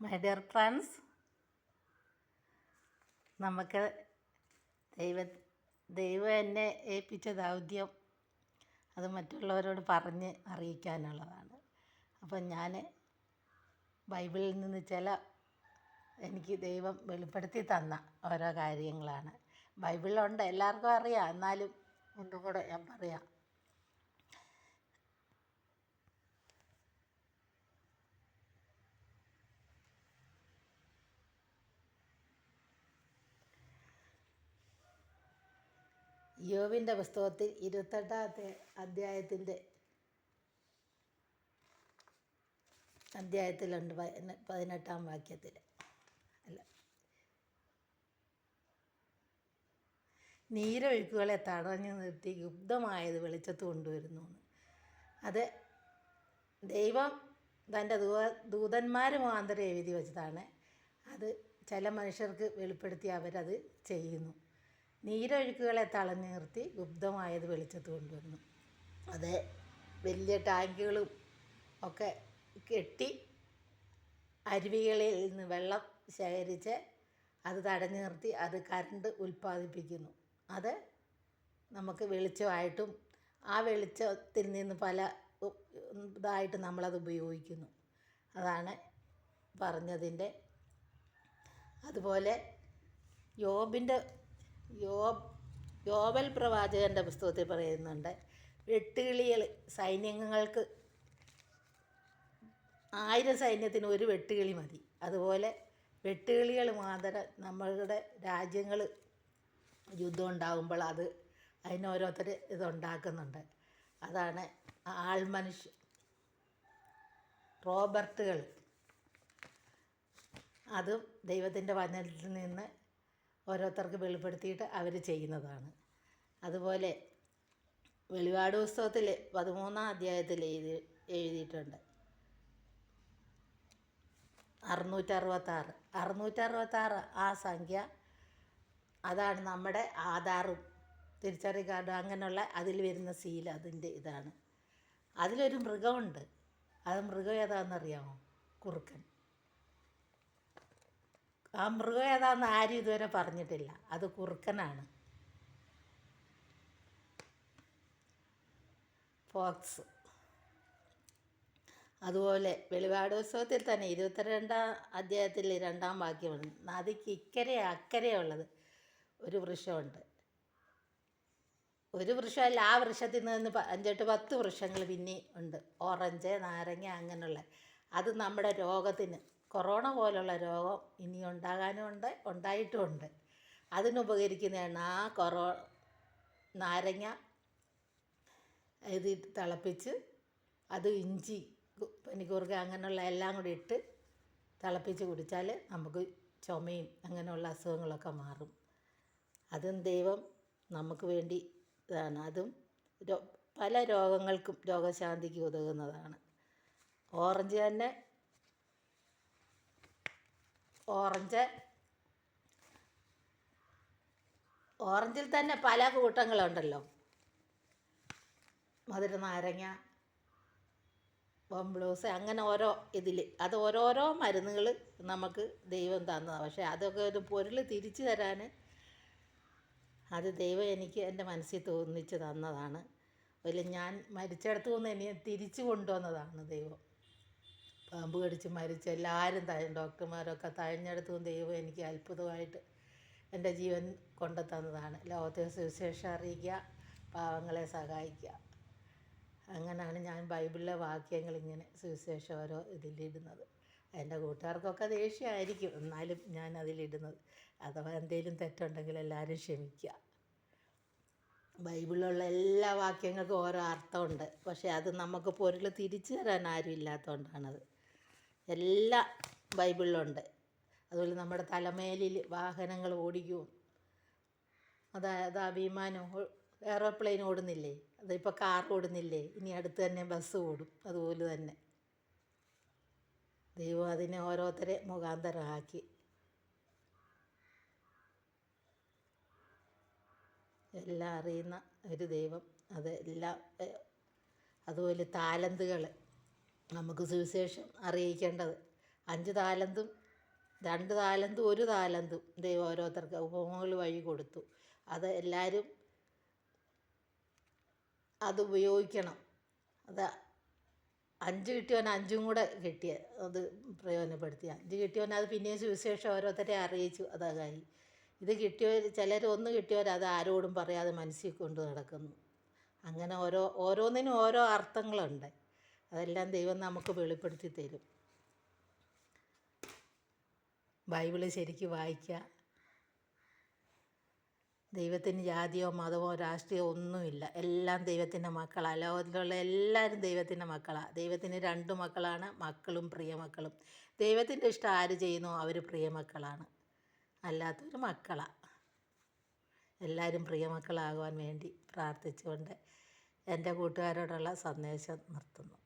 My dear friends, നമുക്ക് ദൈവ ദൈവം എന്നെ ഏൽപ്പിച്ച ദൗത്യം അത് മറ്റുള്ളവരോട് പറഞ്ഞ് അറിയിക്കാനുള്ളതാണ്. അപ്പം ഞാൻ ബൈബിളിൽ നിന്ന് എനിക്ക് ദൈവം വെളിപ്പെടുത്തി തന്ന ഓരോ കാര്യങ്ങളാണ്. ബൈബിളിലുണ്ട്, എല്ലാവർക്കും അറിയാം, എന്നാലും ഒന്നും കൂടെ ഞാൻ പറയാം. യോബിൻ്റെ പുസ്തകത്തിൽ 28-ാമത്തെ അധ്യായത്തിലുണ്ട് 18-ാം വാക്യത്തിൽ, അല്ല, നീരൊഴുക്കുകളെ തടഞ്ഞു നിർത്തി ഗുപ്തമായത് വെളിച്ചത്ത് കൊണ്ടുവരുന്നു. അത് ദൈവം തൻ്റെ ദൂതന്മാർ മുഖാന്തരം എഴുതി വെച്ചതാണ്. അത് ചില മനുഷ്യർക്ക് വെളിപ്പെടുത്തി അവരത് ചെയ്യുന്നു. നീരൊഴുക്കുകളെ തടഞ്ഞു നിർത്തി ഗുപ്തമായത് വെളിച്ചത്ത് കൊണ്ടുവരുന്നു. അത് വലിയ ടാങ്കുകളും ഒക്കെ കെട്ടി അരുവികളിൽ നിന്ന് വെള്ളം ശേഖരിച്ച് അത് തടഞ്ഞു നിർത്തി അത് കറണ്ട് ഉൽപ്പാദിപ്പിക്കുന്നു. അത് നമുക്ക് വെളിച്ചമായിട്ടും ആ വെളിച്ചത്തിൽ നിന്ന് പല ഇതായിട്ട് നമ്മളത് ഉപയോഗിക്കുന്നു. അതാണ് പറഞ്ഞതിൻ്റെ. അതുപോലെ യോബൽ പ്രവാചകൻ്റെ പുസ്തകത്തിൽ പറയുന്നുണ്ട്, വെട്ടുകിളികൾ സൈന്യങ്ങൾക്ക് 1000 സൈന്യത്തിന് ഒരു വെട്ടുകിളി മതി. അതുപോലെ വെട്ടുകിളികൾ മുഖാന്തരം നമ്മളുടെ രാജ്യങ്ങൾ യുദ്ധം ഉണ്ടാകുമ്പോൾ അതിന് ഓരോരുത്തർ ഇതുണ്ടാക്കുന്നുണ്ട്. അതാണ് റോബർട്ടുകൾ. അതും ദൈവത്തിൻ്റെ വചനത്തിൽ നിന്ന് ഓരോരുത്തർക്ക് വെളിപ്പെടുത്തിയിട്ട് അവർ ചെയ്യുന്നതാണ്. അതുപോലെ വെളിപാട് പുസ്തകത്തിൽ 13-ാം അധ്യായത്തിൽ എഴുതിയിട്ടുണ്ട് 666 ആ സംഖ്യ. അതാണ് നമ്മുടെ ആധാറും തിരിച്ചറിയൽ കാർഡും അങ്ങനെയുള്ള അതിൽ വരുന്ന സീൽ, അതിൻ്റെ ഇതാണ്. അതിലൊരു മൃഗമുണ്ട്. അത് മൃഗം ഏതാണെന്നറിയാമോ? കുറുക്കൻ. ആ മൃഗം ഏതാണെന്ന് ആരും ഇതുവരെ പറഞ്ഞിട്ടില്ല. അത് കുറുക്കനാണ്, ഫോക്സ്. അതുപോലെ വെളിപാട് പുസ്തകത്തിൽ തന്നെ 22-ാം അധ്യായത്തിൽ 2-ാം വാക്യമുണ്ട്, നദിക്ക് ഇക്കരെ അക്കരെയുള്ളത് ഒരു വൃക്ഷമുണ്ട്. ഒരു വൃക്ഷമല്ല, ആ വൃക്ഷത്തിൽ നിന്ന് 5-10 വൃക്ഷങ്ങൾ പിന്നെ ഉണ്ട്, ഓറഞ്ച്, നാരങ്ങ അങ്ങനെയുള്ള. അത് നമ്മുടെ രോഗത്തിന്, കൊറോണ പോലുള്ള രോഗം ഇനി ഉണ്ടാകാനുമുണ്ട്, ഉണ്ടായിട്ടുമുണ്ട്. അതിനുപകരിക്കുന്നതാണ് ആ നാരങ്ങ ഇത് തിളപ്പിച്ച് അത് ഇഞ്ചി, പനികൂർക്ക അങ്ങനെയുള്ള എല്ലാം കൂടി ഇട്ട് തിളപ്പിച്ച് കുടിച്ചാൽ നമുക്ക് ചുമയും അങ്ങനെയുള്ള അസുഖങ്ങളൊക്കെ മാറും. അതും ദൈവം നമുക്ക് വേണ്ടി ഇതാണ്. അതും പല രോഗങ്ങൾക്കും രോഗശാന്തിക്ക് ഉതകുന്നതാണ്. ഓറഞ്ചിൽ തന്നെ പല കൂട്ടങ്ങളുണ്ടല്ലോ. മധുര നാരങ്ങ, ബംബ്ലൂസ്, അങ്ങനെ ഓരോ ഇതിൽ അത് ഓരോരോ മരുന്നുകൾ നമുക്ക് ദൈവം തന്നതാണ്. പക്ഷേ അതൊക്കെ ഒരു പൊരുൾ തിരിച്ചു തരാൻ അത് ദൈവം എനിക്ക് എൻ്റെ മനസ്സിൽ തോന്നിച്ച് തന്നതാണ്. അതിൽ ഞാൻ മരിച്ചിടത്തു നിന്ന് എന്നെ തിരിച്ചു കൊണ്ടുവന്നതാണ് ദൈവം. പാമ്പ് കടിച്ച് മരിച്ച എല്ലാവരും ഡോക്ടർമാരൊക്കെ തഴഞ്ഞെടുത്തു ദൈവം എനിക്ക് അത്ഭുതമായിട്ട് എൻ്റെ ജീവൻ കൊണ്ടു തന്നതാണ്. ലോകത്തെ സുവിശേഷം അറിയിക്കുക, പാവങ്ങളെ സഹായിക്കുക. അങ്ങനെയാണ് ഞാൻ ബൈബിളിലെ വാക്യങ്ങൾ ഇങ്ങനെ സുവിശേഷം ഓരോ ഇതിലിടുന്നത്. എൻ്റെ കൂട്ടുകാർക്കൊക്കെ ദേഷ്യമായിരിക്കും, എന്നാലും ഞാൻ അതിലിടുന്നത്. അഥവാ എന്തെങ്കിലും തെറ്റുണ്ടെങ്കിൽ എല്ലാവരും ക്ഷമിക്കുക. ബൈബിളിലുള്ള എല്ലാ വാക്യങ്ങൾക്കും ഓരോ അർത്ഥമുണ്ട്. പക്ഷേ അത് നമുക്ക് പൊരുൾ തിരിച്ചു തരാൻ ആരും ഇല്ലാത്തതുകൊണ്ടാണത്. എല്ലാം ബൈബിളിലുണ്ട്. അതുപോലെ നമ്മുടെ തലമേലിൽ വാഹനങ്ങൾ ഓടിക്കും. അതായത് വിമാനം, എയറോപ്ലെയിൻ ഓടുന്നില്ലേ, അതിപ്പോൾ കാർ ഓടുന്നില്ലേ, ഇനി അടുത്ത് തന്നെ ബസ് ഓടും. അതുപോലെ തന്നെ ദൈവം അതിനെ ഓരോരുത്തരെ മുഖാന്തരമാക്കി. എല്ലാം അറിയുന്ന ഒരു ദൈവം. അതെല്ലാം. അതുപോലെ താലന്തുകൾ നമുക്ക് സുവിശേഷം അറിയിക്കേണ്ടത്, 5 താലന്തും 2 താലന്തും 1 താലന്തും ദൈവം ഓരോരുത്തർക്ക് ഉപമകൾ വഴി കൊടുത്തു. അത് എല്ലാവരും അത് ഉപയോഗിക്കണം. അത് 5 കിട്ടിയവൻ 5 കൂടെ കിട്ടിയ അത് പ്രയോജനപ്പെടുത്തി. 5 കിട്ടിയവൻ അത് പിന്നെയും സുവിശേഷം ഓരോരുത്തരെ അറിയിച്ചു. അതായി ഇത് കിട്ടിയവർ ചിലർ 1 കിട്ടിയവർ അത് ആരോടും പറയാതെ മനസ്സിൽ കൊണ്ട് നടക്കുന്നു. അങ്ങനെ ഓരോന്നിനും ഓരോ അർത്ഥങ്ങളുണ്ട്. അതെല്ലാം ദൈവം നമുക്ക് വെളിപ്പെടുത്തി തരും. ബൈബിള് ശരിക്കും വായിക്കുക. ദൈവത്തിന് ജാതിയോ മതമോ രാഷ്ട്രീയമോ ഒന്നുമില്ല. എല്ലാം ദൈവത്തിൻ്റെ മക്കളാണ്. ലോകത്തിലുള്ള എല്ലാവരും ദൈവത്തിൻ്റെ മക്കളാണ്. ദൈവത്തിന് 2 മക്കളാണ്, മക്കളും പ്രിയമക്കളും. ദൈവത്തിൻ്റെ ഇഷ്ടം ആര് ചെയ്യുന്നോ അവർ പ്രിയമക്കളാണ്, അല്ലാത്തവർ മക്കളാണ്. എല്ലാവരും പ്രിയമക്കളാകുവാൻ വേണ്ടി പ്രാർത്ഥിച്ചുകൊണ്ട് എൻ്റെ കൂട്ടുകാരോടുള്ള സന്ദേശം നിർത്തുന്നു.